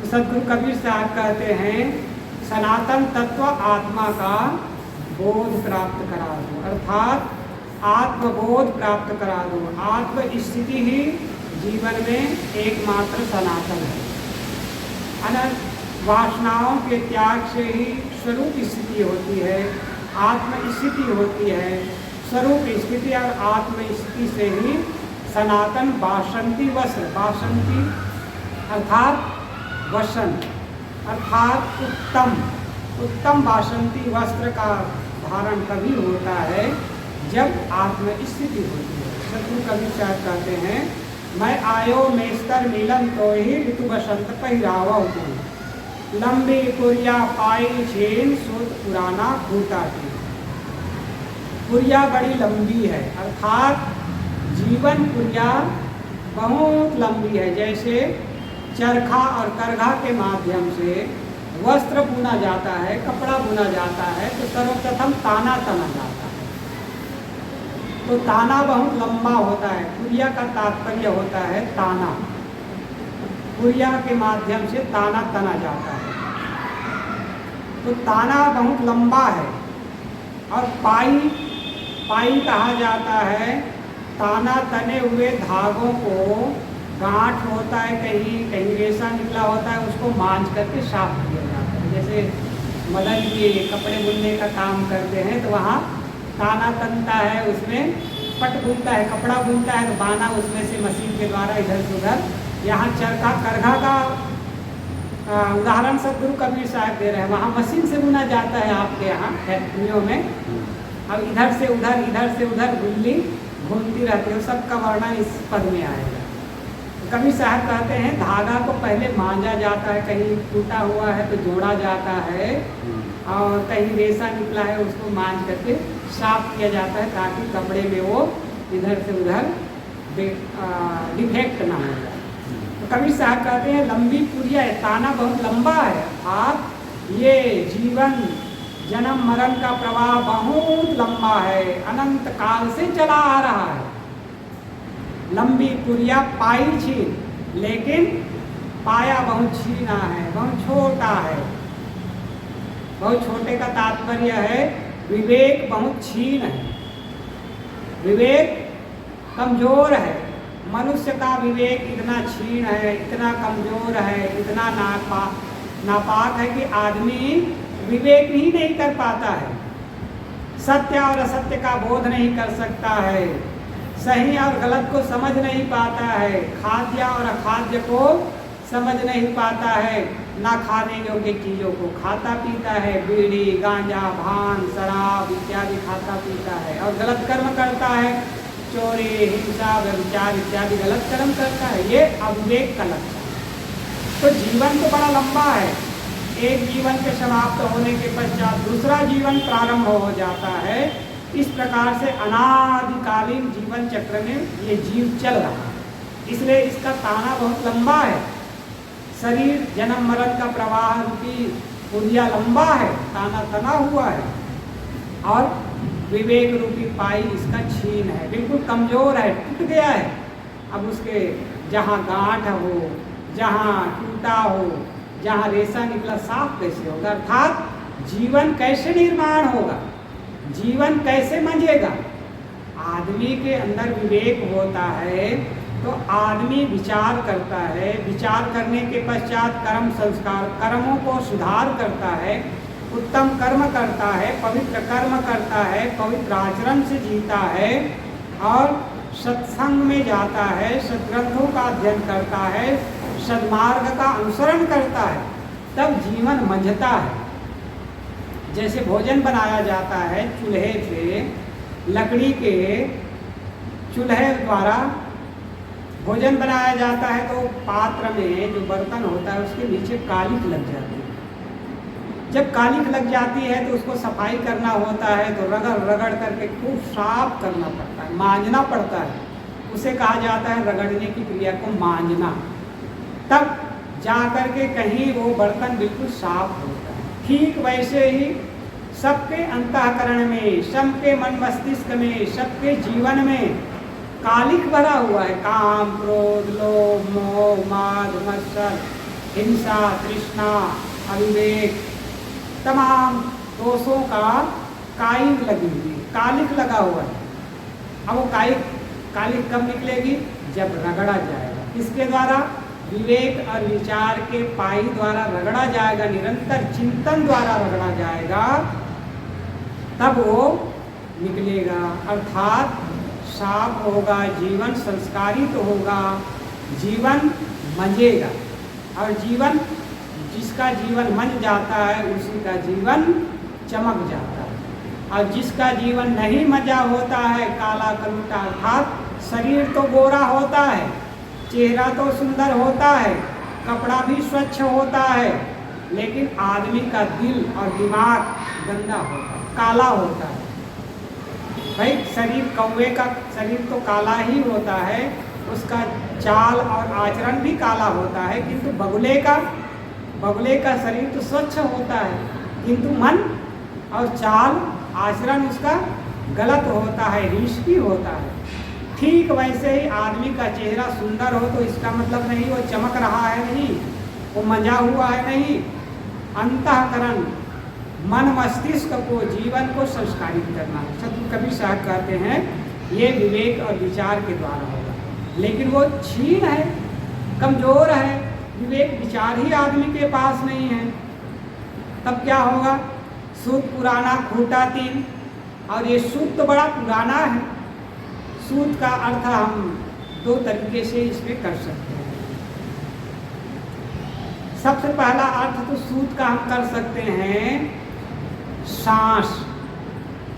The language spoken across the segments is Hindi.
तो सदगुरु कबीर साहब कहते हैं सनातन तत्व आत्मा का बोध प्राप्त करा दो, अर्थात आत्मबोध प्राप्त करा दो। आत्म स्थिति ही जीवन में एकमात्र सनातन है। अनंत वासनाओं के त्याग से ही स्वरूप स्थिति होती है, आत्म स्थिति होती है। स्वरूप स्थिति और आत्म स्थिति से ही सनातन वासंती वस्त्र, वासंती अर्थात वसंत अर्थात उत्तम वासंती वस्त्र का धारण तभी होता है जब आत्म स्थिति होती है। सदगुरु कबीर साहब कहते हैं मैं आयो मेस्तर मिलन तो ही ऋतु बसंत पहिरावा हूँ, लंबी पुरिया पाई छेन सोत पुराना भूता थी। पुरिया बड़ी लंबी है, अर्थात जीवन पुरिया बहुत लंबी है। जैसे चरखा और करघा के माध्यम से वस्त्र बुना जाता है, कपड़ा बुना जाता है, तो सर्वप्रथम ताना तना जाता है। तो ताना बहुत लंबा होता है। पुरिया का तात्पर्य होता है ताना, पुरिया के माध्यम से ताना तना जाता है। तो ताना बहुत लंबा है। और पाई कहा जाता है ताना तने हुए धागों को, गांठ होता है, कहीं रेशा निकला होता है, उसको मांझ करके साफ किया जाता है। जैसे मदन जी कपड़े बुनने का काम करते हैं तो वहाँ ताना तनता है, उसमें पट बुनता है, कपड़ा बुनता है, तो बाना उसमें से मशीन के द्वारा इधर से उधर। यहाँ चरखा करघा का उदाहरण सदगुरु कबीर साहब दे रहे हैं। वहाँ मशीन से बुना जाता है आपके यहाँ फैक्ट्रियों में। अब इधर से उधर गुल्ली घूमती रहती है। सबका वर्णन इस पद में आएगा। कबीर साहब कहते हैं धागा को पहले मांझा जाता है, कहीं टूटा हुआ है तो जोड़ा जाता है, और कहीं रेशा निकला है उसको मांझ करके साफ किया जाता है ताकि कपड़े में वो इधर से उधर डिफेक्ट ना हो जाए। तो कबीर साहब कहते हैं लंबी पुरिया है, ताना बहुत लंबा है, अर्थात ये जीवन जन्म मरण का प्रवाह बहुत लंबा है, अनंत काल से चला आ रहा है। लंबी पुरिया पाई छीन, लेकिन पाया बहुत छीना है, बहुत छोटा है। बहुत छोटे का तात्पर्य है विवेक बहुत छीन है, विवेक कमजोर है। मनुष्य का विवेक इतना छीन है, इतना कमजोर है, इतना नापाक है कि आदमी विवेक ही नहीं कर पाता है, सत्य और असत्य का बोध नहीं कर सकता है, सही और गलत को समझ नहीं पाता है, खाद्य और अखाद्य को समझ नहीं पाता है, ना खाने योग्य चीज़ों को खाता पीता है, बीड़ी गांजा भांग शराब इत्यादि खाता पीता है, और गलत कर्म करता है, चोरी हिंसा व्यभिचार इत्यादि गलत कर्म करता है। ये अविवेक का लक्षण है। तो जीवन तो बड़ा लंबा है, एक जीवन के समाप्त होने के पश्चात दूसरा जीवन प्रारंभ हो जाता है। इस प्रकार से अनादिकालीन जीवन चक्र में ये जीव चल रहा है, इसलिए इसका ताना बहुत लंबा है। शरीर जन्म मरण का प्रवाह रूपी पुरिया लंबा है, ताना तना हुआ है, और विवेक रूपी पाई इसका छीन है, बिल्कुल कमजोर है, टूट गया है। अब उसके जहाँ गांठ हो, जहाँ टूटा हो, जहाँ रेशा निकला, साफ कैसे होगा? अर्थात जीवन कैसे निर्माण होगा, जीवन कैसे मंजेगा? आदमी के अंदर विवेक होता है तो आदमी विचार करता है, विचार करने के पश्चात कर्म संस्कार, कर्मों को सुधार करता है, उत्तम कर्म करता है, पवित्र कर्म करता है, पवित्र आचरण से जीता है, और सत्संग में जाता है, सद्ग्रंथों का अध्ययन करता है, सद्मार्ग का अनुसरण करता है, तब जीवन मंझता है। जैसे भोजन बनाया जाता है चूल्हे से, लकड़ी के चूल्हे द्वारा भोजन बनाया जाता है, तो पात्र में जो बर्तन होता है उसके नीचे कालिख लग जाती है। जब कालिख लग जाती है तो उसको सफाई करना होता है, तो रगड़ रगड़ करके खूब साफ करना पड़ता है, मांजना पड़ता है। उसे कहा जाता है रगड़ने की क्रिया को मांजना। तब जा कर के कहीं वो बर्तन बिल्कुल साफ होता है। ठीक वैसे ही सबके अंतःकरण में, सबके मन मस्तिष्क में, सबके जीवन में कालिख भरा हुआ है। काम क्रोध लोभ मोह माद मत्सर हिंसा, तृष्णा, अविवेक, तमाम दोषों का कालिक लगी हुई, कालिक लगा हुआ है। अब वो कालिक कब निकलेगी? जब रगड़ा जाएगा। किसके द्वारा? विवेक और विचार के पाई द्वारा रगड़ा जाएगा, निरंतर चिंतन द्वारा रगड़ा जाएगा, तब वो निकलेगा। अर्थात साफ होगा जीवन, संस्कारित होगा जीवन, मंजेगा। और जीवन, जिसका जीवन मन जाता है उसी का जीवन चमक जाता है। और जिसका जीवन नहीं मजा होता है, काला कलूटा, अर्थात शरीर तो गोरा होता है, चेहरा तो सुंदर होता है, कपड़ा भी स्वच्छ होता है, लेकिन आदमी का दिल और दिमाग गंदा होता है, काला होता है। भाई शरीर, कौवे का शरीर तो काला ही होता है, उसका चाल और आचरण भी काला होता है, किंतु बगुले का शरीर तो स्वच्छ होता है, किंतु मन और चाल आचरण उसका गलत होता है, रिश्की होता है। ठीक वैसे ही आदमी का चेहरा सुंदर हो तो इसका मतलब नहीं वो चमक रहा है, नहीं वो मजा हुआ है, नहीं। अंतःकरण, मन मस्तिष्क को, जीवन को संस्कारित करना है। सतगुरु कबीर साहब कहते हैं ये विवेक और विचार के द्वारा होगा, लेकिन वो क्षीण है, कमजोर है, विवेक विचार ही आदमी के पास नहीं है। तब क्या होगा? सूत पुराना खूंटा तीन, और ये सूत तो बड़ा पुराना है। सूत का अर्थ हम दो तरीके से इसमें कर सकते हैं। सबसे पहला अर्थ तो सूत का हम कर सकते हैं सांस।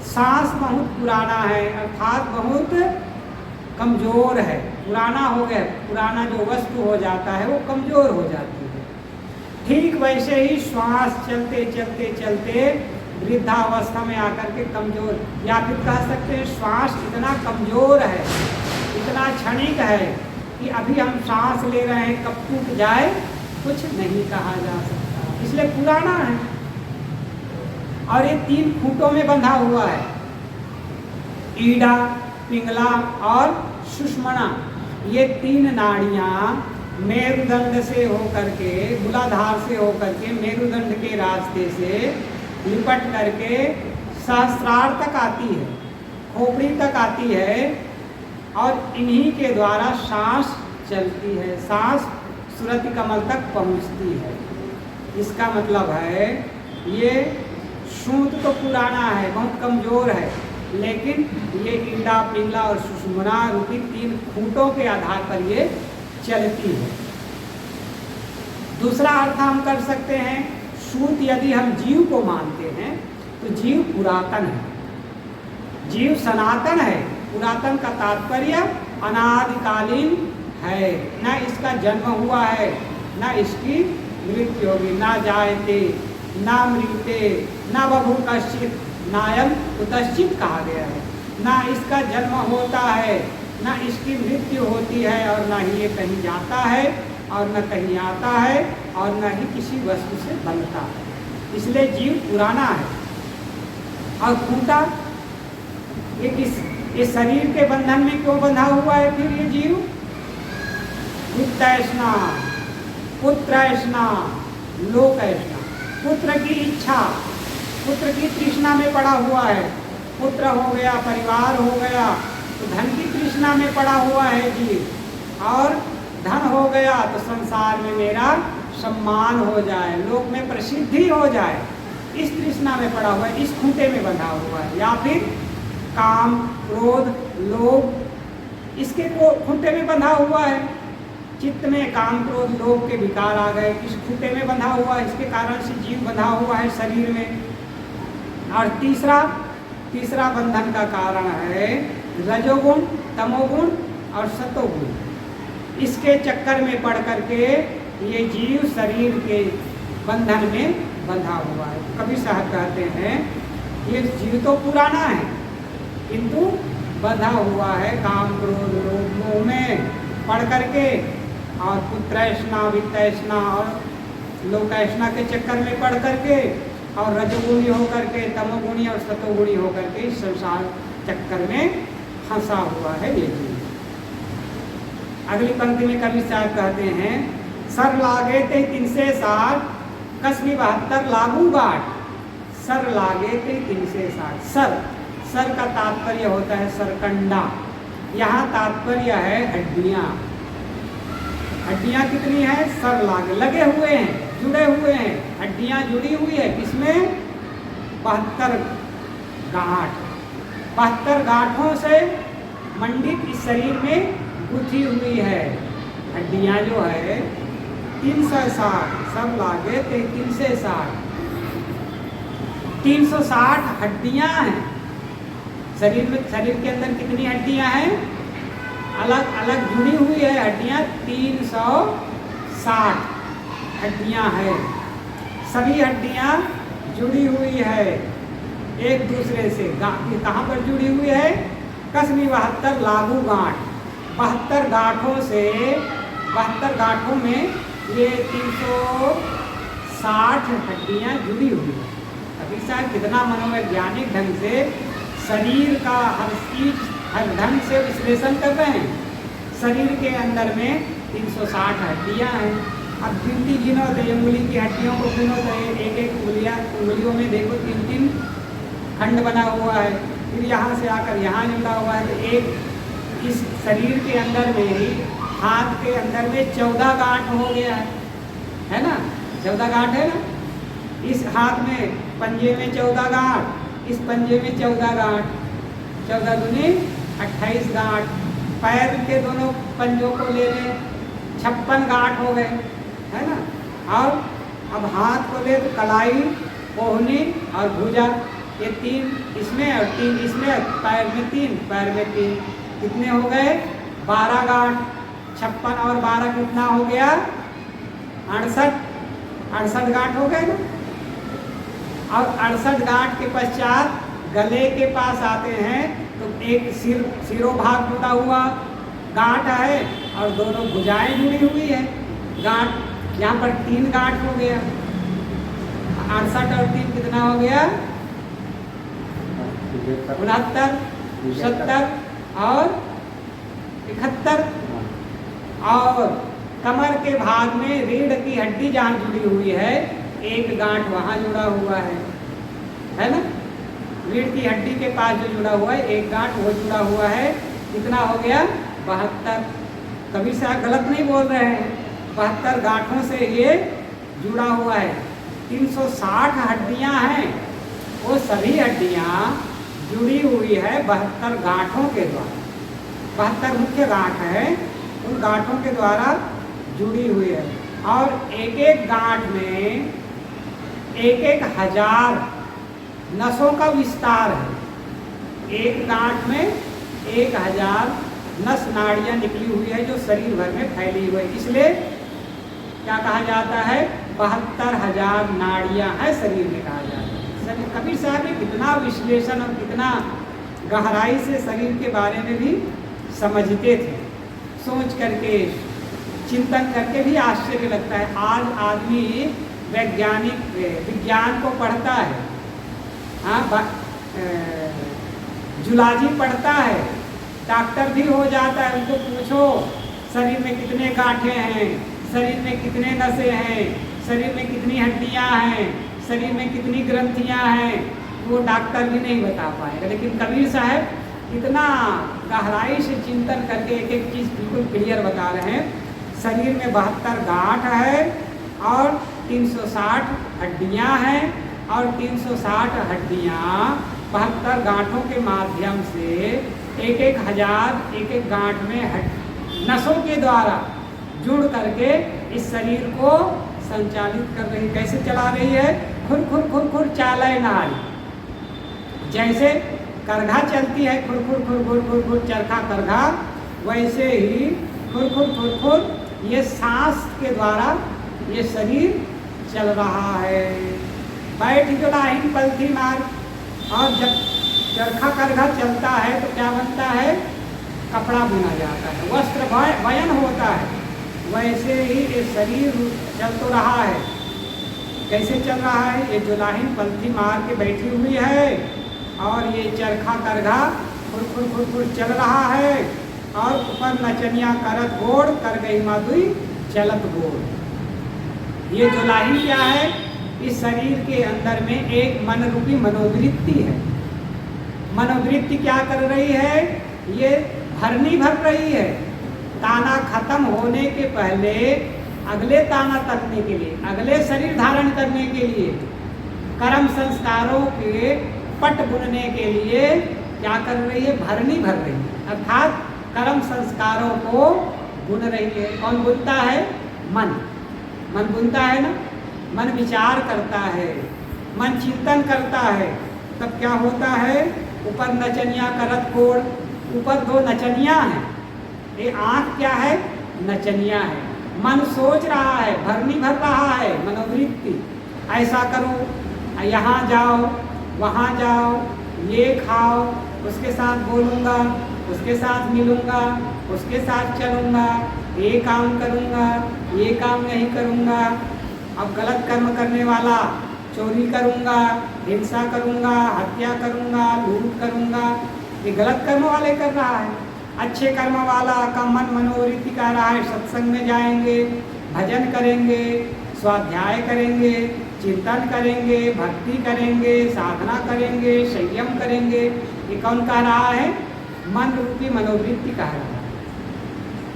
सांस बहुत पुराना है, अर्थात बहुत कमजोर है, पुराना हो गया। पुराना जो वस्तु हो जाता है वो कमजोर हो जाती है। ठीक वैसे ही श्वास चलते चलते चलते वृद्धावस्था में आकर के कमजोर, या फिर कह सकते हैं श्वास इतना कमजोर है, इतना क्षणिक है कि अभी हम सांस ले रहे हैं, कब टूट जाए कुछ नहीं कहा जा सकता, इसलिए पुराना है। और ये तीन खूंटों में बंधा हुआ है, ईड़ा, पिंगला और सुषुम्ना। ये तीन नाड़ियाँ मेरुदंड से होकर के, मूलाधार से होकर के मेरुदंड के रास्ते से लिपट करके सहस्रार तक आती है, खोपड़ी तक आती है, और इन्हीं के द्वारा सांस चलती है, सांस सुरति कमल तक पहुंचती है। इसका मतलब है ये सूत तो पुराना है, बहुत कमजोर है, लेकिन ये ईड़ा, पिंगला और सुषुम्ना रूपी तीन खूंटों के आधार पर ये चलती है। दूसरा अर्थ हम कर सकते हैं, सूत यदि हम जीव को मानते हैं तो जीव पुरातन है, जीव सनातन है। पुरातन का तात्पर्य अनादिकालीन है, न इसका जन्म हुआ है, न इसकी मृत्यु होगी। ना जायते ना मृते ना बभू कश्चित नायम कुतश्चित कहा गया है। ना इसका जन्म होता है, ना इसकी मृत्यु होती है, और ना ही ये कहीं जाता है और न कहीं आता है, और न ही किसी वस्तु से बनता है। इसलिए जीव पुराना है। और खूंटा ये शरीर के बंधन में क्यों बंधा हुआ है? फिर ये जीव वित्तैष्णा, पुत्रैष्णा, लोकैष्णा, पुत्र की इच्छा, पुत्र की तृष्णा में पड़ा हुआ है। पुत्र हो गया, परिवार हो गया, तो धन की तृष्णा में पड़ा हुआ है जीव। और धन हो गया तो संसार में मेरा सम्मान हो जाए, लोक में प्रसिद्धि हो जाए, इस तृष्णा में पड़ा हुआ है, इस खूंटे में बंधा हुआ है। या फिर काम, क्रोध, लोभ, इसके खूंटे में बंधा हुआ है। चित्त में काम, क्रोध, लोभ के विकार आ गए, इस खूंटे में बंधा हुआ है, इसके कारण से जीव बंधा हुआ है शरीर में। और तीसरा बंधन का कारण है रजोगुण, तमोगुण और सतोगुण। इसके चक्कर में पड़ करके ये जीव शरीर के बंधन में बंधा हुआ है। कबीर साहब कहते हैं ये जीव तो पुराना है, किंतु बंधा हुआ है काम, क्रोध, लोभ, मोह में पढ़ करके, और पुत्रैष्णा, वित्तैष्णा और लोकैष्णा के चक्कर में पढ़ करके, और रजोगुणी होकर के, तमोगुणी और सतोगुणी होकर के इस संसार चक्कर में फंसा हुआ है ये जीव। अगली पंक्ति में कबीर साहब कहते हैं सर लागे ते 360 कसमी 72 लागू गाठ। सर लागे ते 360 सर का तात्पर्य होता है सरकंडा। यहाँ तात्पर्य है हड्डियाँ। हड्डियाँ कितनी है? सर लगे हुए हैं, जुड़े हुए हैं, हड्डियाँ जुड़ी हुई है किसमें? 72 गांठ। 72 गांठों से मंडित इस शरीर में गुथी हुई है। हड्डियाँ जो है 360 सब लागे थे 360 360 हड्डियाँ हैं शरीर में। शरीर के अंदर कितनी हड्डियाँ हैं? अलग अलग जुड़ी हुई है हड्डियाँ 360 हड्डियाँ हैं। सभी हड्डियाँ जुड़ी हुई है एक दूसरे से। कहाँ पर जुड़ी हुई है? कसमी 72 लागू गांठ। 72 गांठों से 72 गांठों में ये 360 हड्डियाँ जुड़ी हुई है। अभी साहब कितना मनोवैज्ञानिक ढंग से शरीर का हर चीज हर ढंग से विश्लेषण कर रहे हैं। शरीर के अंदर में 360 हड्डियाँ हैं। अब गिनती गिनो तो उंगली की हड्डियों को गिनो तो एक एक उंगलियों में देखो 3-3 खंड बना हुआ है। फिर यहाँ से आकर यहाँ जुड़ा हुआ है। तो एक इस शरीर के अंदर में ही हाथ के अंदर में 14 गांठ हो गया है ना? 14 गांठ है ना? इस हाथ में पंजे में 14 गांठ, इस पंजे में 14 गांठ, 14 दूनी 28 गांठ। पैर के दोनों पंजों को ले लें 56 गांठ हो गए, है ना? और अब हाथ को ले तो कलाई, कोहनी और भुजा, ये 3 इसमें और 3 इसमें, पैर में 3, पैर में 3, कितने हो गए? 12 गांठ। 56 और 12 कितना हो गया? 68 गांठ हो गए ना? और 68 गांठ के पश्चात गले के पास आते हैं तो एक सिरोभाग जुड़ा हुआ गांठ है और दोनों भुजाएं जुड़ी हुई है गांठ। यहाँ पर 3 गांठ हो गया। 68 और 3 कितना हो गया? 69, 70 और 71। और कमर के भाग में रीढ़ की हड्डी जहाँ जुड़ी हुई है एक गांठ वहाँ जुड़ा हुआ है ना? रीढ़ की हड्डी के पास जो जुड़ा हुआ है एक गांठ वो जुड़ा हुआ है। कितना हो गया? 72। कबीर साहब गलत नहीं बोल रहे हैं। 72 गांठों से ये जुड़ा हुआ है। 360 हड्डियां हैं, वो सभी हड्डियां जुड़ी हुई है 72 गांठों के द्वारा। 72 मुख्य गांठ है, उन गांठों के द्वारा जुड़ी हुई है। और एक एक गांठ में 1-1 हजार नसों का विस्तार है। एक गांठ में 1000 नस नाड़ियाँ निकली हुई है जो शरीर भर में फैली हुई है। इसलिए क्या कहा जाता है? 72,000 नाड़ियाँ हैं शरीर में कहा जाता है। कबीर साहब ने कितना विश्लेषण और कितना गहराई से शरीर के बारे में भी समझते थे। सोच करके चिंतन करके भी आश्चर्य लगता है। आज आदमी विज्ञान को पढ़ता है, हाँ, जूलॉजी पढ़ता है, डॉक्टर भी हो जाता है। उनको पूछो शरीर में कितने गांठें हैं, शरीर में कितने नसें हैं, शरीर में कितनी हड्डियां हैं, शरीर में कितनी ग्रंथियां हैं, वो डॉक्टर भी नहीं बता पाएगा। लेकिन कबीर साहब इतना गहराई से चिंतन करके एक एक चीज़ बिल्कुल क्लियर बता रहे हैं। शरीर में 72 गांठ है और 360 हड्डियां हैं और 360 हड्डियां 72 गांठों के माध्यम से 1-1 हजार एक गांठ में नसों के द्वारा जुड़ करके इस शरीर को संचालित कर रही। कैसे चला रही है? खुर खुर खुर खुर चालय नाड़ी। जैसे करघा चलती है खुर खुर खुर खुर खुर खुर चरखा करघा, वैसे ही खुर खुर खुर खुर ये सांस के द्वारा ये शरीर चल रहा है। बैठ जो लाहिन पलथी मार। और जब चरखा करघा चलता है तो क्या बनता है? कपड़ा बुना जाता है, वस्त्र वयन होता है। वैसे ही ये शरीर चल तो रहा है। कैसे चल रहा है? ये जुलाहिन पलथी मार के बैठी हुई है और ये चरखा करघा खुर खुर खुर खुर चल रहा है। और ऊपर नचनिया करत गोड़ कर गई माधुई चलत गोड़। ये जुलाही क्या है? इस शरीर के अंदर में एक मन रूपी मनोवृत्ति है। मनोवृत्ति क्या कर रही है? ये भरनी भर रही है। ताना खत्म होने के पहले अगले ताना तकने के लिए, अगले शरीर धारण करने के लिए, कर्म संस्कारों के पट बुनने के लिए क्या कर रही है? भरनी भर रही है। अर्थात कर्म संस्कारों को बुन रही है। कौन बुनता है? मन। मन बुनता है ना। मन विचार करता है, मन चिंतन करता है। तब क्या होता है? ऊपर नचनिया करत कोड़, ऊपर दो नचनिया हैं। ये आँख क्या है? नचनिया है। मन सोच रहा है, भरनी भर रहा है, मनोवृत्ति। ऐसा करो, यहाँ जाओ, वहाँ जाओ, ये खाओ, उसके साथ बोलूँगा, उसके साथ मिलूँगा, उसके साथ चलूँगा, ये काम करूँगा, ये काम नहीं करूँगा। अब गलत कर्म करने वाला चोरी करूँगा, हिंसा करूँगा, हत्या करूँगा, लूट करूँगा, ये गलत कर्म वाले कर रहा है। अच्छे कर्म वाला का मन मनोवृत्ति कर रहा है, सत्संग में जाएंगे, भजन करेंगे, स्वाध्याय करेंगे, चिंतन करेंगे, भक्ति करेंगे, साधना करेंगे, संयम करेंगे। ये कौन कह रहा है? मन रूपी मनोवृत्ति कह रहा है।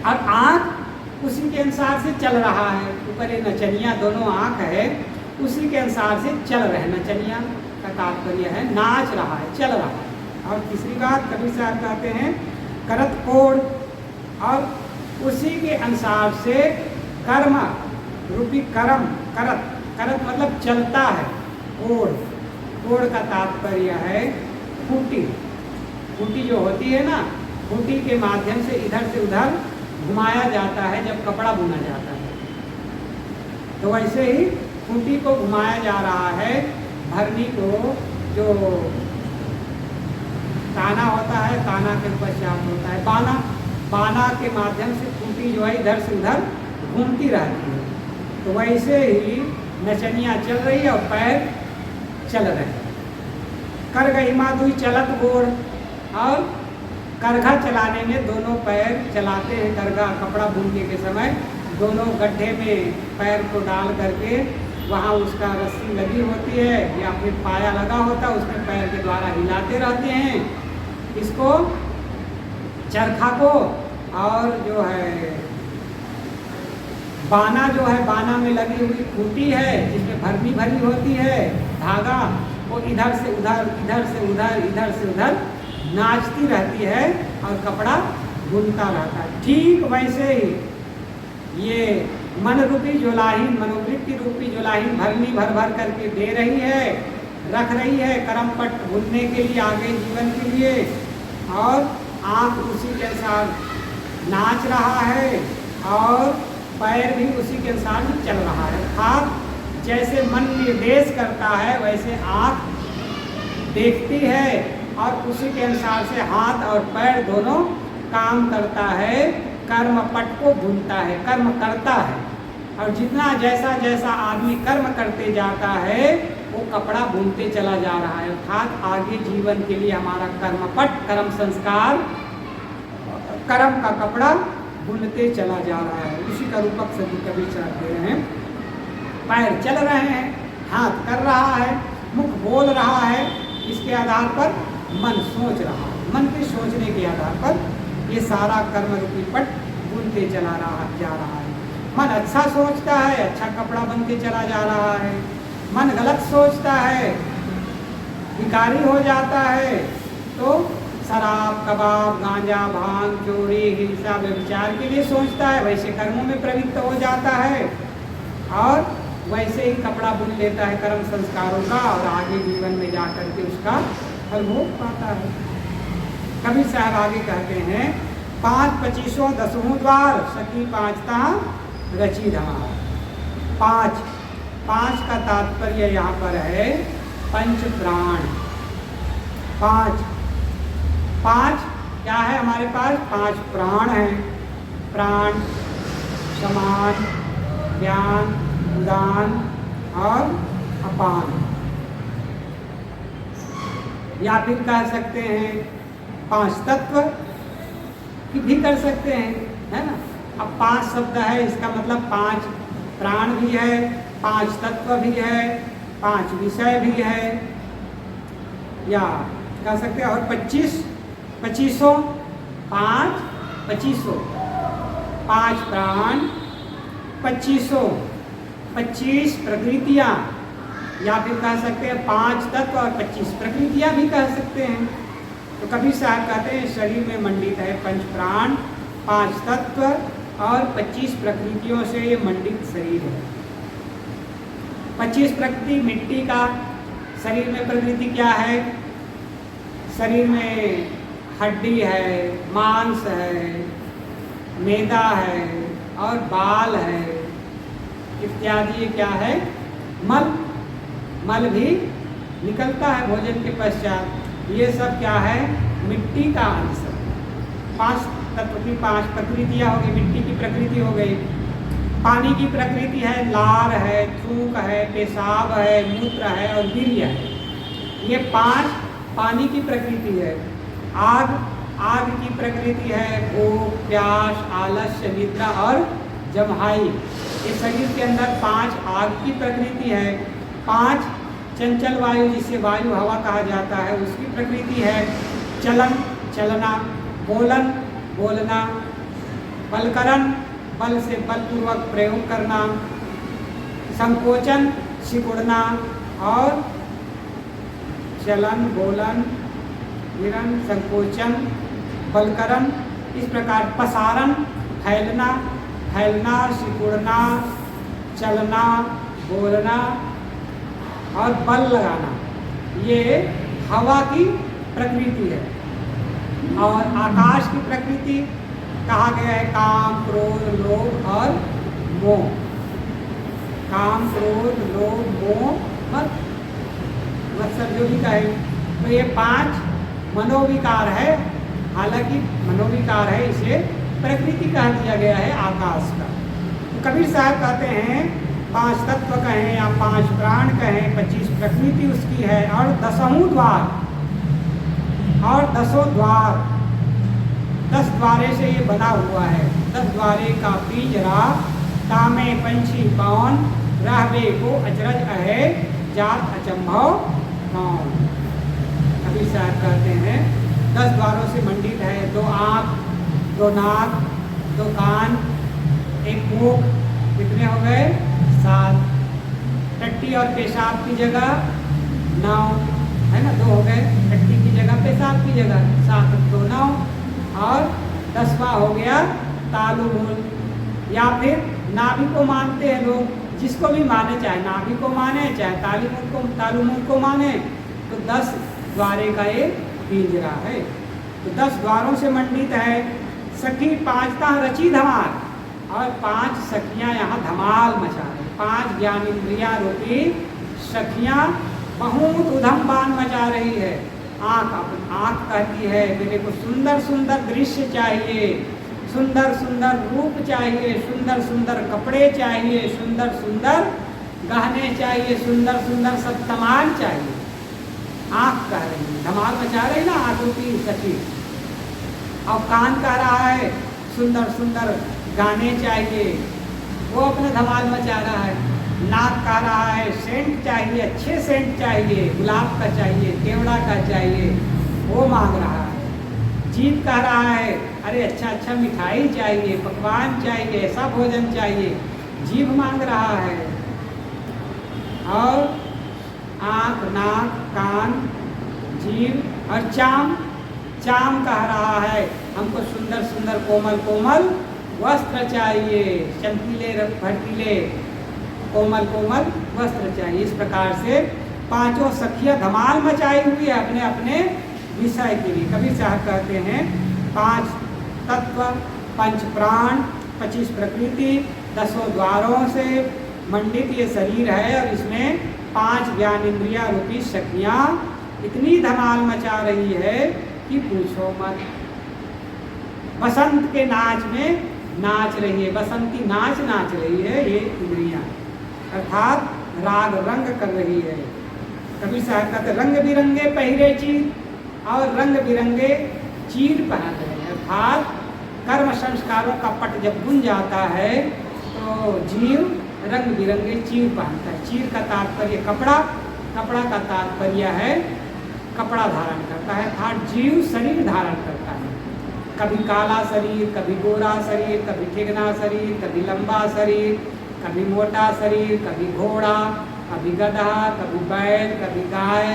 और आँख उसी के अनुसार से चल रहा है। ऊपर ये नचनिया दोनों आँख है, उसी के अनुसार से चल रहे हैं। नचनिया का तात्पर्य है नाच रहा है, चल रहा है। और तीसरी बात कबीर साहब कहते हैं करत कोड़, और उसी के अनुसार से कर्म रूपी कर्म, करत, करत मतलब चलता है। कोड़, कोड़ का तात्पर्य है खूंटी। खूंटी जो होती है ना, खूंटी के माध्यम से इधर से उधर घुमाया जाता है जब कपड़ा बुना जाता है। तो वैसे ही खूंटी को घुमाया जा रहा है, भरनी को। जो ताना होता है, ताना के पश्चात होता है बाना। बाना के माध्यम से खूंटी जो है इधर से उधर घूमती रहती है। तो वैसे ही नचनिया चल रही है और पैर चल रहे हैं। कर गई माधुई चलत गोड़, और करघा चलाने में दोनों पैर चलाते हैं। करघा कपड़ा बुनने के समय दोनों गड्ढे में पैर को डाल करके, वहाँ उसका रस्सी लगी होती है या फिर पाया लगा होता है, उसमें पैर के द्वारा हिलाते रहते हैं इसको, चरखा को। और जो है बाना, जो है बाना में लगी हुई खूंटी है जिसमें भरनी भरी होती है, धागा, वो इधर से उधर, इधर से उधर, इधर से उधर नाचती रहती है और कपड़ा बुनता रहता है। ठीक वैसे ही ये मन रूपी जुलाहीन, मनोवृत्ति रूपी जुलाहीन भरनी भर भर करके दे रही है, रख रही है कर्म पट बुनने के लिए, आगे जीवन के लिए। और आँख उसी के अनुसार नाच रहा है और पैर भी उसी के अनुसार ही चल रहा है। अर्थात जैसे मन निर्देश करता है वैसे आँख देखती है और उसी के अनुसार से हाथ और पैर दोनों काम करता है, कर्म पट को बुनता है, कर्म करता है। और जितना जैसा जैसा आदमी कर्म करते जाता है वो कपड़ा बुनते चला जा रहा है। अर्थात आगे जीवन के लिए हमारा कर्म पट, कर्म संस्कार, कर्म का कपड़ा बुनते चला जा रहा है। उसी का रूपक से कबीर साहब दे रहे हैं। पैर चल रहे हैं, हाथ कर रहा है, मुख बोल रहा है, इसके आधार पर मन सोच रहा है। मन के सोचने के आधार पर ये सारा कर्म रूपी पट बुनते चला जा रहा है। मन अच्छा सोचता है, अच्छा कपड़ा बनते चला जा रहा है। मन गलत सोचता है, विकारी हो जाता है, तो शराब, कबाब, गांजा, भांग, चोरी, हिंसा, व्यभिचार के लिए सोचता है, वैसे कर्मों में प्रवृत्त हो जाता है और वैसे ही कपड़ा बुन लेता है कर्म संस्कारों का, और आगे जीवन में जा कर के उसका फल भोग पाता है। कबीर साहब आगे कहते हैं 5-25 10 द्वार सखी पाँचता रची धार। 5 का तात्पर्य यहाँ पर है पंच प्राण। 5 क्या है हमारे पास? 5 प्राण हैं। प्राण, समान, ज्ञान, उदान और अपान। या फिर कह सकते हैं 5 तत्व भी कर सकते हैं, है ना। अब 5 शब्द है, इसका मतलब 5 प्राण भी है, 5 तत्व भी है, 5 विषय भी है, या कह सकते हैं, और 2500 5 2500 5 प्राण, 2500 25 प्रकृतियाँ, या फिर कह सकते हैं 5 तत्व और 25 प्रकृतियाँ भी कह सकते हैं। तो कबीर साहब कहते हैं शरीर में मंडित है 5 प्राण, 5 तत्व और 25 प्रकृतियों से ये मंडित शरीर है। 25 प्रकृति मिट्टी का, शरीर में प्रकृति क्या है? शरीर में हड्डी है, मांस है, मैदा है और बाल है इत्यादि। ये क्या है? मल भी निकलता है भोजन के पश्चात। ये सब क्या है? मिट्टी का अंश। 5 तत्व की 5 प्रकृतियाँ हो गई। मिट्टी की प्रकृति हो गई। पानी की प्रकृति है, लार है, थूक है, पेशाब है, मूत्र है और वीर्य है। ये 5 पानी की प्रकृति है। आग की प्रकृति है, भूख, प्यास, आलस्य, निद्रा और जम्हाई। इस शरीर के अंदर 5 आग की प्रकृति है। 5 चंचल वायु, जिसे वायु हवा कहा जाता है, उसकी प्रकृति है। चलन, चलना, बोलन, बोलना, बलकरण, बल से बलपूर्वक प्रयोग करना, संकोचन, सिकुड़ना, और चलन, बोलन, गिरन, संकोचन, बलकरण, इस प्रकार पसारण, फैलना, सिकुड़ना, चलना, बोलना और बल लगाना, ये हवा की प्रकृति है। और आकाश की प्रकृति कहा गया है काम, क्रोध, लोभ और मोह। काम, क्रोध, लोभ, मोह, मत्सर जो भी कहे। तो ये 5 मनोविकार है। हालांकि मनोविकार है, इसे प्रकृति कह दिया गया है आकाश का। तो कबीर साहब कहते हैं 5 तत्व कहें या 5 प्राण कहें, 25 प्रकृति उसकी है, और 10 द्वार, और 10 द्वार, 10 द्वारे से ये बना हुआ है। 10 द्वारे का पिंजरा, तामे पंछी पवन, रहबे को अचरज अहे, जात अचंभव कौन। कबीर साहब कहते हैं 10 द्वारों से मंडित है। 2 आँख, 2 नाक, 2 कान, 1 मुख, कितने हो गए? 7। टट्टी और पेशाब की जगह 9 है ना, 2 हो गए। टट्टी की जगह, पेशाब की जगह 7, 2, 9। और 10वां हो गया तालु मूल, या फिर नाभि को मानते हैं लोग, जिसको भी माने, चाहे नाभि को माने, चाहे तालु मूल को माने। तो 10 द्वारे का ये पिंजरा है। तो 10 द्वारों से मंडित है। सखी 5 रची धमाल, और 5 सखियाँ यहाँ धमाल मचा रही। 5 ज्ञान इंद्रिया रूपी सखियाँ बहुत उधम बान मचा रही है। आँख कहती है मेरे को सुंदर सुंदर दृश्य चाहिए, सुंदर सुंदर रूप चाहिए, सुंदर सुंदर कपड़े चाहिए, सुंदर सुंदर गहने चाहिए, सुंदर सुंदर सब सामान चाहिए। आँख कह रही है, धमाल मचा रही ना आँखों की सखी। और कान कह रहा है सुंदर सुंदर गाने चाहिए, वो अपने धमाल मचा रहा है। नाक कह रहा है सेंट चाहिए, अच्छे सेंट चाहिए, गुलाब का चाहिए, केवड़ा का चाहिए, वो मांग रहा है। जीभ कह रहा है अरे अच्छा अच्छा मिठाई चाहिए, पकवान चाहिए, ऐसा भोजन चाहिए, जीभ मांग रहा है। और आँख, नाक, कान, जीभ और चाम कह रहा है हमको सुंदर सुंदर कोमल कोमल वस्त्र चाहिए, चमकीले भड़कीले कोमल कोमल वस्त्र चाहिए। इस प्रकार से 5 सखियाँ धमाल मचाई हुई है अपने अपने विषय के लिए। कबीर साहब कहते हैं 5 तत्व, 5 प्राण, 25 प्रकृति, 10 द्वारों से मंडित ये शरीर है, और इसमें 5 ज्ञान इंद्रिया रूपी सखियाँ इतनी धमाल मचा रही है कि पूछो मत। बसंत के नाच में नाच रही है, बसंती नाच रही है ये इंद्रियाँ, अर्थात राग रंग कर रही है। कबीर साहब कहते रंग बिरंगे पहिरे चीर, और रंग बिरंगे चीर पहन रहे हैं। अर्थात कर्म संस्कारों का पट जब बुन जाता है तो जीव रंग बिरंगे चीर पहनता है। चीर का तात्पर्य कपड़ा, कपड़ा का तात्पर्य है कपड़ा धारण करता है, अर्थात जीव शरीर धारण करता है। कभी काला शरीर, कभी गोरा शरीर, कभी ठिगना शरीर, कभी लंबा शरीर, कभी मोटा शरीर, कभी घोड़ा, कभी गधा, कभी बैल, कभी गाय,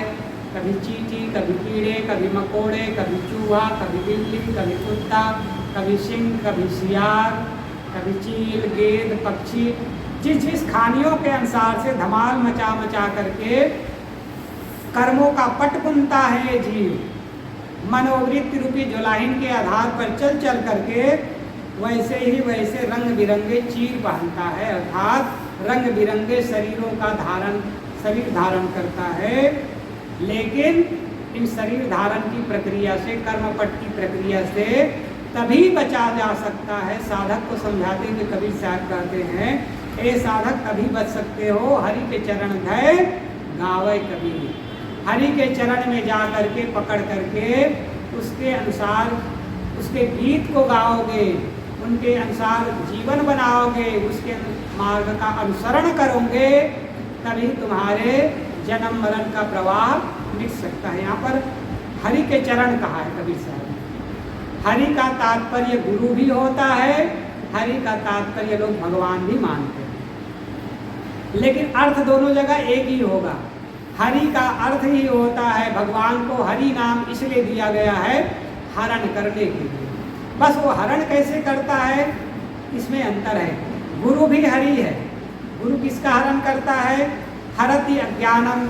कभी चींटी, कभी कीड़े, कभी मकोड़े, कभी चूहा, कभी बिल्ली, कभी कुत्ता, कभी सिंह, कभी सियार, कभी चील, गेंद, पक्षी। जिस जिस खानियों के अनुसार से धमाल मचा मचा करके कर्मों का पट बुनता है जीव, मनोवृत्ति रूपी जुलाहिन के आधार पर चल चल करके वैसे ही वैसे रंग बिरंगे चीर पहनता है, अर्थात रंग बिरंगे शरीरों का शरीर धारण करता है। लेकिन इन शरीर धारण की प्रक्रिया से, कर्मपट की प्रक्रिया से तभी बचा जा सकता है। साधक को समझाते हुए कबीर साहब कहते हैं, ए साधक तभी बच सकते हो हरि के चरण धय गावे कबीर। हरि के चरण में जा करके पकड़ करके उसके अनुसार उसके गीत को गाओगे, उनके अनुसार जीवन बनाओगे, उसके मार्ग का अनुसरण करोगे, तभी तुम्हारे जन्म मरण का प्रवाह मिट सकता है। यहाँ पर हरि के चरण कहा है कबीर साहब। हरि का तात्पर्य गुरु भी होता है, हरि का तात्पर्य लोग भगवान भी मानते हैं, लेकिन अर्थ दोनों जगह एक ही होगा। हरि का अर्थ ही होता है, भगवान को हरि नाम इसलिए दिया गया है हरण करने के लिए। बस वो हरण कैसे करता है इसमें अंतर है। गुरु भी हरि है। गुरु किसका हरण करता है? हरति अज्ञानम,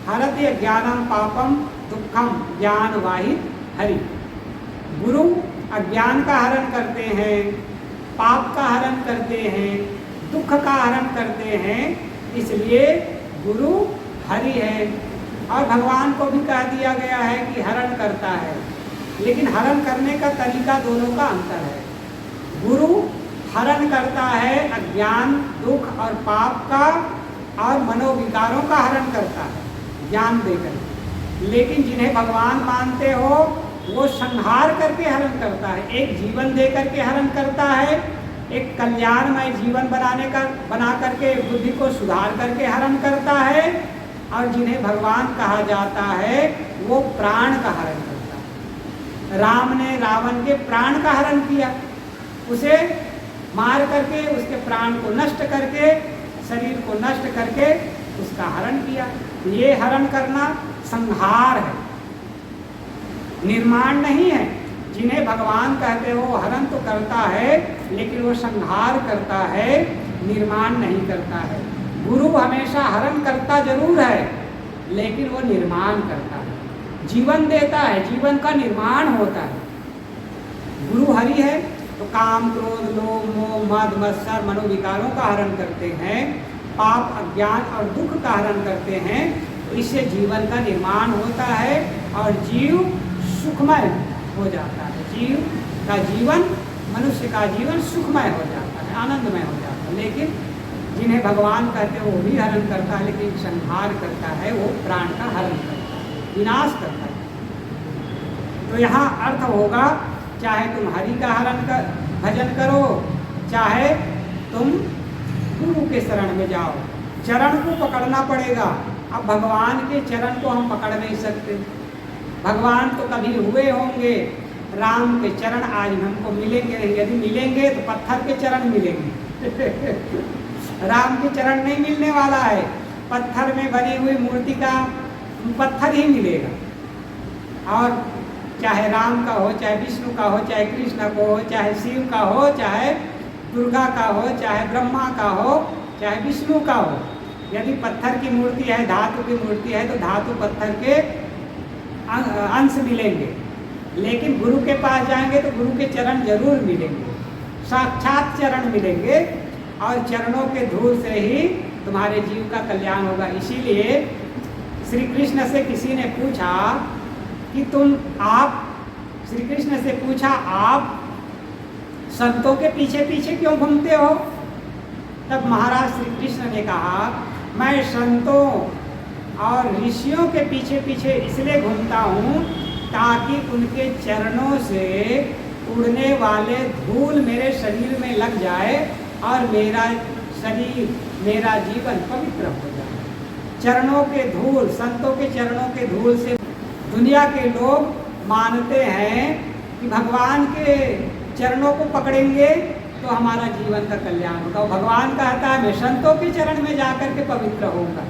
हरति अज्ञानम पापम दुखम ज्ञान वाहित हरि। गुरु अज्ञान का हरण करते हैं, पाप का हरण करते हैं, दुख का हरण करते हैं, इसलिए गुरु हरि है। और भगवान को भी कह दिया गया है कि हरण करता है, लेकिन हरण करने का तरीका दोनों का अंतर है। गुरु हरण करता है अज्ञान, दुख और पाप का और मनोविकारों का हरण करता है ज्ञान देकर। लेकिन जिन्हें भगवान मानते हो वो संहार करके हरण करता है, एक जीवन दे करके हरण करता है, एक कल्याणमय जीवन बना करके बुद्धि को सुधार करके हरण करता है। और जिन्हें भगवान कहा जाता है वो प्राण का हरण करता है। राम ने रावण के प्राण का हरण किया, उसे मार करके उसके प्राण को नष्ट करके, शरीर को नष्ट करके उसका हरण किया। ये हरण करना संहार है, निर्माण नहीं है। जिन्हें भगवान कहते हो हरण तो करता है, लेकिन वो संहार करता है, निर्माण नहीं करता है। गुरु हमेशा हरण करता जरूर है, लेकिन वो निर्माण करता है, जीवन देता है, जीवन का निर्माण होता है। गुरु हरि है तो काम, क्रोध, लोभ, मोह, मद, मत्सर, मनोविकारों का हरण करते हैं, पाप, अज्ञान और दुख का हरण करते हैं। तो इससे जीवन का निर्माण होता है और जीव सुखमय हो जाता है। जीव का जीवन, मनुष्य का जीवन सुखमय हो जाता है, आनंदमय हो जाता है। लेकिन जिन्हें भगवान कहते हैं वो भी हरण करता है, लेकिन संहार करता है, वो प्राण का हरण करता है, विनाश करता है। तो यहाँ अर्थ होगा, चाहे तुम हरि का भजन करो, चाहे तुम गुरु के शरण में जाओ, चरण को पकड़ना पड़ेगा। अब भगवान के चरण को हम पकड़ नहीं सकते। भगवान तो कभी हुए होंगे, राम के चरण आज हमको मिलेंगे नहीं। यदि मिलेंगे तो पत्थर के चरण मिलेंगे राम के चरण नहीं मिलने वाला है, पत्थर में बनी हुई मूर्ति का पत्थर ही मिलेगा। और चाहे राम का हो, चाहे विष्णु का हो, चाहे कृष्ण का हो, चाहे शिव का हो, चाहे दुर्गा का हो, चाहे ब्रह्मा का हो, चाहे विष्णु का हो, यदि पत्थर की मूर्ति है, धातु की मूर्ति है, तो धातु पत्थर के अंश मिलेंगे। लेकिन गुरु के पास जाएंगे तो गुरु के चरण जरूर मिलेंगे, साक्षात चरण मिलेंगे, और चरणों के धूल से ही तुम्हारे जीव का कल्याण होगा। इसीलिए श्री कृष्ण से किसी ने पूछा कि श्री कृष्ण से पूछा, आप संतों के पीछे पीछे क्यों घूमते हो? तब महाराज श्री कृष्ण ने कहा, मैं संतों और ऋषियों के पीछे पीछे इसलिए घूमता हूँ ताकि उनके चरणों से उड़ने वाले धूल मेरे शरीर में लग जाए और मेरा शरीर मेरा जीवन पवित्र हो जाए। चरणों के धूल, संतों के चरणों के धूल से दुनिया के लोग मानते हैं कि भगवान के चरणों को पकड़ेंगे तो हमारा जीवन का कल्याण होगा। भगवान कहता है मैं संतों के चरण में जाकर के पवित्र होऊंगा।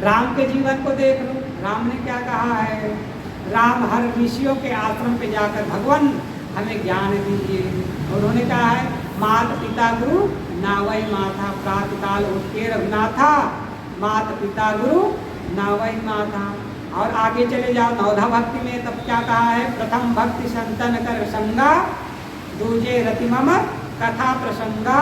राम के जीवन को देख लो, राम ने क्या कहा है। राम हर ऋषियों के आश्रम पे जाकर भगवान हमें ज्ञान दीजिए। उन्होंने कहा है मात पिता गुरु नावई माथा, प्रातकाल उठ के रघुनाथा, मात पिता गुरु नावई माथा। और आगे चले जाओ नवधा भक्ति में, तब क्या कहा है, प्रथम भक्ति संतन कर संगा, दूजे रति मम कथा प्रसंगा।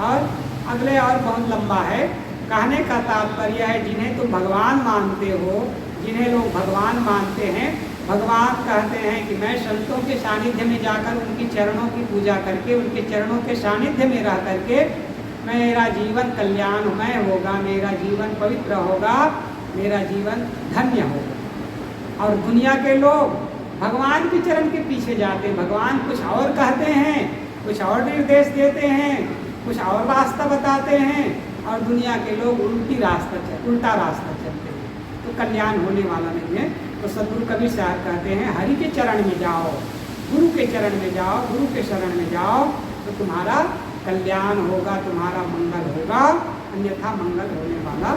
और अगले और बहुत लंबा है। कहने का तात्पर्य है जिन्हें तुम भगवान मानते हो, जिन्हें लोग भगवान मानते हैं, भगवान कहते हैं कि मैं संतों के सानिध्य में जाकर उनकी चरणों की पूजा करके, उनके चरणों के सानिध्य में रह करके मेरा जीवन कल्याणमय होगा, मेरा जीवन पवित्र होगा, मेरा जीवन धन्य होगा। और दुनिया के लोग भगवान के चरण के पीछे जाते हैं, भगवान कुछ और कहते हैं, कुछ और निर्देश देते हैं, कुछ और रास्ता बताते हैं, और दुनिया के लोग उल्टा रास्ता चलते हैं, तो कल्याण होने वाला नहीं है। तो सद्गुरु कबीर साहब कहते हैं हरि के चरण में जाओ, गुरु के चरण में जाओ, गुरु के शरण में जाओ तो तुम्हारा कल्याण होगा, तुम्हारा मंगल होगा, अन्यथा मंगल होने वाला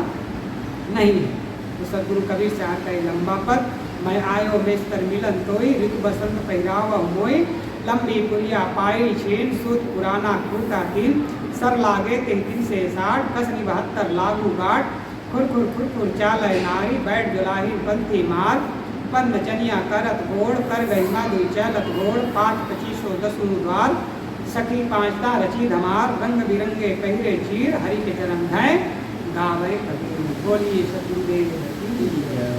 नहीं है। तो सद्गुरु कबीर साहब का लंबा पद, मैं आयो मेस्तर मिलन तोई, ऋतु बसंत पहराव मोई, लंबी पुरिया पाई छेन, सूत पुराना कुर्ता तीन, सर लागे 33 से 60, कसनी 72 लागू गाट, खुरखुर खुरखुर चालय नारी, बैठ जुलाही पंथी मार, पन्न चनिया करत गोड़, कर गई माधुई चलत गोड़, 5 25 10 द्वार, सखी 5 दा रची धमार, रंग बिरंगे पहिरे चीर, हरि के चरण धय गावे कबीर। बोलिए सतगुरुदेव की जय।